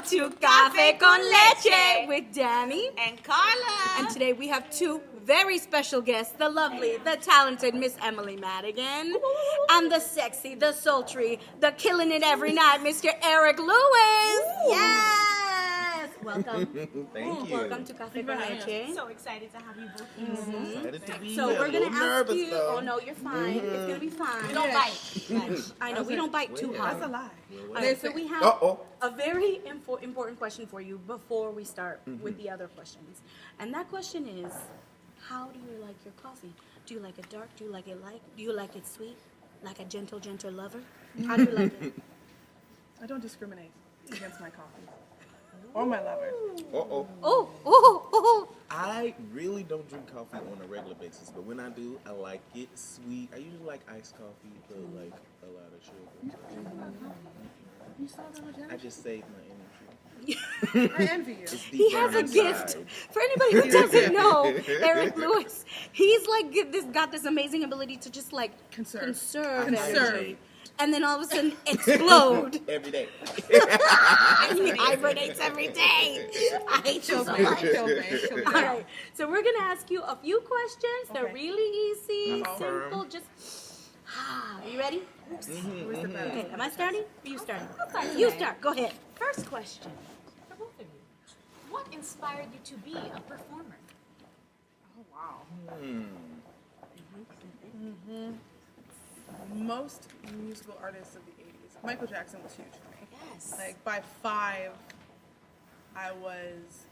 to Café Con Leche with Danny and Carla. And today we have two very special guests, the lovely, the talented Miss Emily Madigan, and the sexy, the sultry, the killing it every night, Mr. Eric Lewis. Yes! Welcome. Thank you. Welcome to Café Con Leche. So excited to have you both. Excited to be So here. we're going to ask you, though. oh no, you're fine. It's going to be fine. We don't bite. I know, we don't bite too hard. That's a lie. Alright, so we have a very important question for you before we start with the other questions. And that question is, how do you like your coffee? Do you like it dark? Do you like it light? Do you like it sweet? Like a gentle, gentle lover? How do you like it? I don't discriminate against my coffee or my lovers. Oh. I really don't drink coffee on a regular basis, but when I do, I like it sweet. I usually like iced coffee, but like a lot of sugar. You saw that with I just save my energy. I envy you. It's deep He down has a gift. inside. For anybody who doesn't know, Eric Lewis, he's like got this amazing ability to just like conserve energy. And then all of a sudden explode. Every day. He hibernates every day. I hate you so much. Kill me. All right, so we're gonna ask you a few questions. They're Okay. really easy, Uh-huh. simple. Just, are you ready? Okay, am I starting? Or you starting? You start. Go ahead. First question for both of you. What inspired you to be a performer? Oh, wow. Most musical artists of the 80s. Michael Jackson was huge for me. Yes. Like, by 5, I was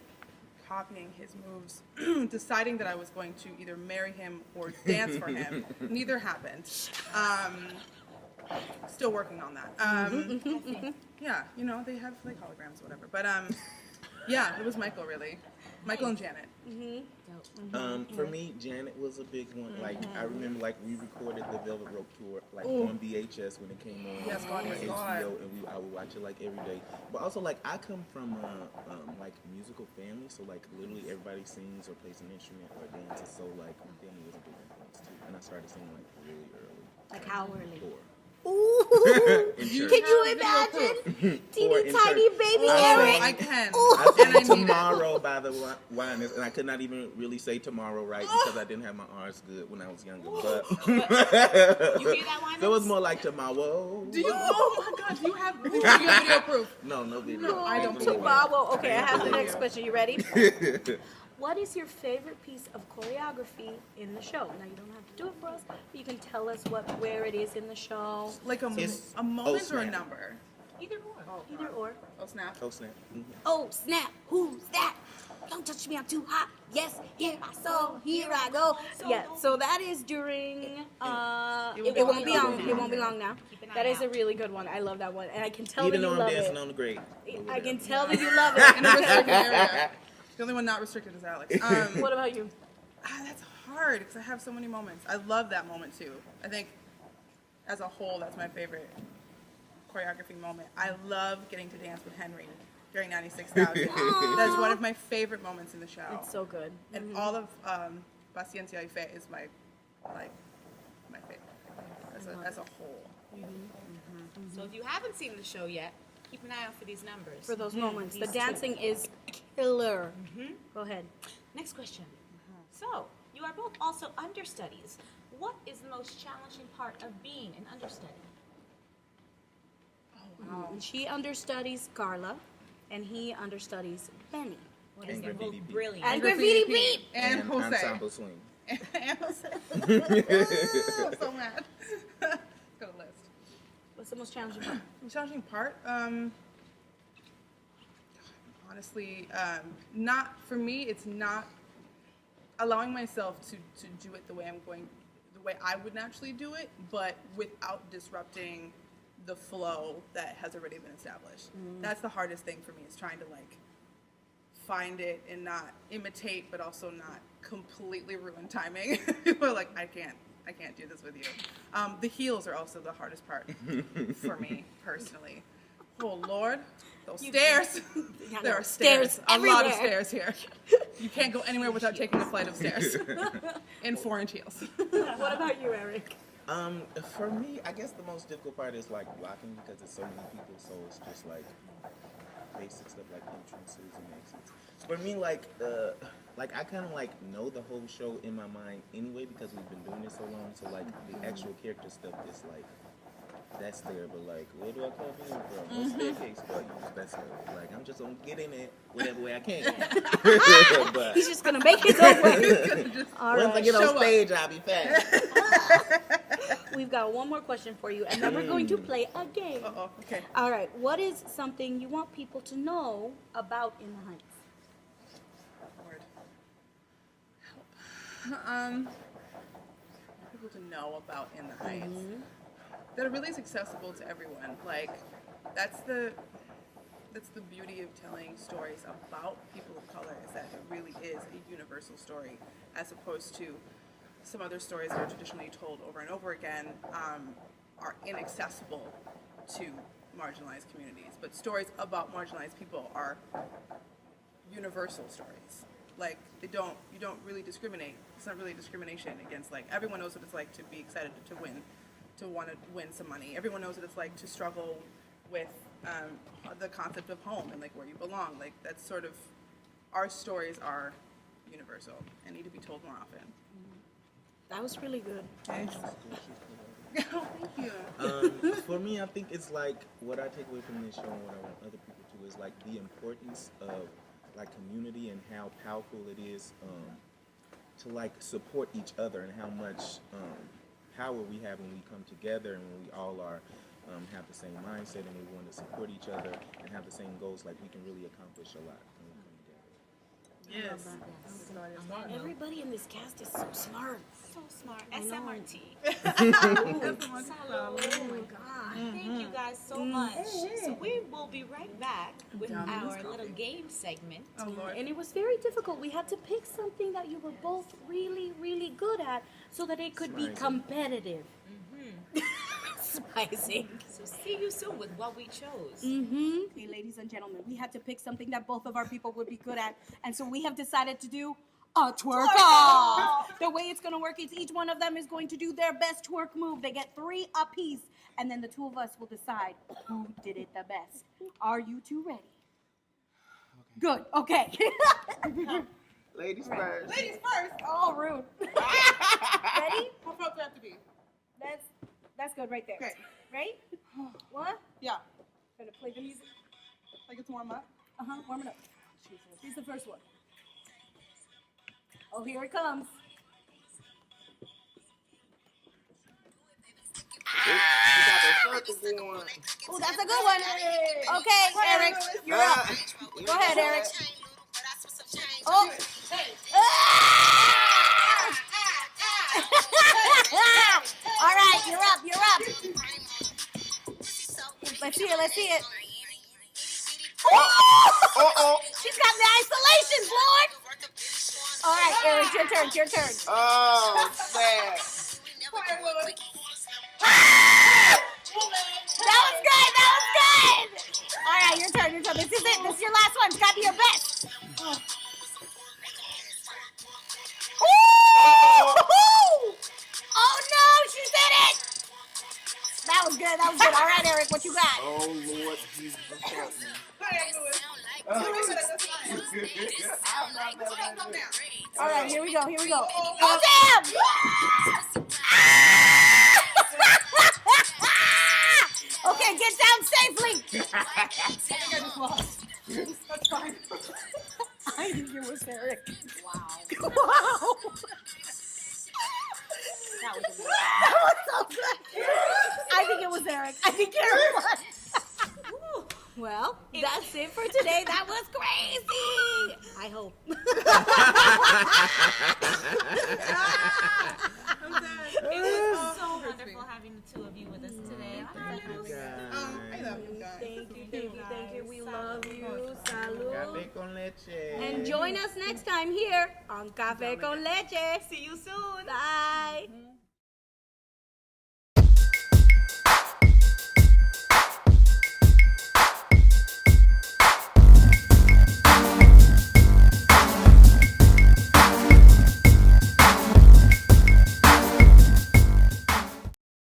copying his moves, deciding that I was going to either marry him or dance for him. Neither happened. Still working on that. Yeah, you know, they have like holograms, whatever. But yeah, it was Michael really. Michael and Janet. For me, Janet was a big one. Like I remember, like we recorded the Velvet Rope tour, like on VHS when it came on Yes, God, on yes, HBO, God. and I would watch it like every day. But also, like I come from like musical family, so like literally everybody sings or plays an instrument or dances. So like my family was a big influence too, and I started singing like really early. Like how early? 4. Ooh. In church. Can you imagine? Teeny in tiny church. baby I Eric. I can. I And I said need it. tomorrow by the Winans, and I could not even really say tomorrow right because I didn't have my R's good when I was younger. But You hear that one? so it was more like tomorrow. Do you? Oh my God! Do you have video proof? No video. No, I don't believe it. Tomorrow. Okay, I have the next question. You ready? What is your favorite piece of choreography in the show? Now you don't have to do it for us, but you can tell us where it is in the show. Like a moment or a snap. number? Either or. Either or. Oh snap! Oh snap. Oh snap! Who's that? Don't touch me, I'm too hot. Yes, hear my soul. Here I go. Yeah. So that is during. It won't be long. It won't be long now. That is a really good one. I love that one, and I can tell Even that though you I'm love dancing it. on the grade. I can tell that you love it. In a restricted area. The only one not restricted is Alex. What about you? That's hard because I have so many moments. I love that moment too. I think, as a whole, that's my favorite choreography moment. I love getting to dance with Henry during 96,000. That's one of my favorite moments in the show. It's so good. And all of Paciencia y Fe is my favorite as a whole. So if you haven't seen the show yet, keep an eye out for these numbers. For those moments, the These dancing is killer. Go ahead. Next question. So, you are both also understudies. What is the most challenging part of being an understudy? She understudies Carla, and he understudies Benny. And They're both Graffiti Beat. brilliant. And Graffiti Beat. And Jose. Ensemble swing. And Jose. I'm so mad. Got a list. What's the most challenging part? The challenging part, honestly, not for me. It's not allowing myself to do it the way I would naturally do it, but without disrupting the flow that has already been established. That's the hardest thing for me, is trying to like find it and not imitate, but also not completely ruin timing. People are like, I can't do this with you. The heels are also the hardest part for me personally. Oh Lord, those stairs. There are stairs. A lot of stairs here. You can't go anywhere without taking a flight of stairs in 4-inch heels. What about you, Eric? For me, I guess the most difficult part is like blocking because there's so many people, so it's just like basic stuff like entrances and exits. For me, like I kind of like know the whole show in my mind anyway because we've been doing it so long. So like the actual character stuff is like that's there, but like where do I come in from? What staircase do I use? That's like I'm just gonna get in it whatever way I can. But He's just gonna make his own way. All once I right. get on stage, I'll be fast. We've got one more question for you, and then we're going to play a game. Uh-oh, okay. All right. What is something you want people to know about In the Heights? Lord. People to know about In the Heights. That it really is accessible to everyone. Like, that's the beauty of telling stories about people of color, is that it really is a universal story, as opposed to some other stories that are traditionally told over and over again are inaccessible to marginalized communities. But stories about marginalized people are universal stories. Like, you don't really discriminate. It's not really discrimination against, like, everyone knows what it's like to be excited to win, to want to win some money. Everyone knows what it's like to struggle with the concept of home and like where you belong. Like, that's sort of, our stories are universal and need to be told more often. That was really good. Thanks. Oh, thank you. For me, I think it's like what I take away from this show and what I want other people to is like the importance of like community and how powerful it is to like support each other and how much power we have when we come together and when we all are have the same mindset and we want to support each other and have the same goals. Like we can really accomplish a lot when we come together. Yes. Everybody in this cast is so smart. So smart. SMRT. Oh my God. Thank you guys so much. So we will be right back with our little game segment. Oh, Lord. And it was very difficult. We had to pick something that you were both really, really good at so that it could be Surprising. competitive. Surprising. So see you soon with what we chose. Okay, ladies and gentlemen, we had to pick something that both of our people would be good at. And so we have decided to do a twerk off. The way it's going to work is each one of them is going to do their best twerk move. They get 3 apiece. And then the 2 of us will decide who did it the best. Are you two ready? Good. Okay. Ladies first. Ladies first. Oh, rude. Ready? How far do I have to be? That's good right there. Okay. Ready? 1. Yeah. Gonna play the music. Like it's warm up. Warm it up. Here's the first one. Oh, here it comes. Oh, that's a good one. Okay, Eric, you're up. Go ahead, Eric. Oh. All right, you're up. Let's see it. Oh! She's got the isolations, Lord. All right, Eric, your turn. Oh, sad. That was good. All right, your turn. This is it. This is your last one. It's got to be your best. Oh no, she did it. That was good. All right, Eric, what you got? Oh, Lord Jesus. All right, here we go. Oh, damn! Okay, get down safely. I just lost. That's fine. I think it was Eric. Wow. Wow. That was amazing. That was so good. I think it was Eric. Won. Well, that's it for today. That was crazy. I hope. It was so wonderful having the 2 of you with us today. I love you guys. Thank you. We love you. Salud. Café con leche. And join us next time here on Café con Leche. See you soon. Bye.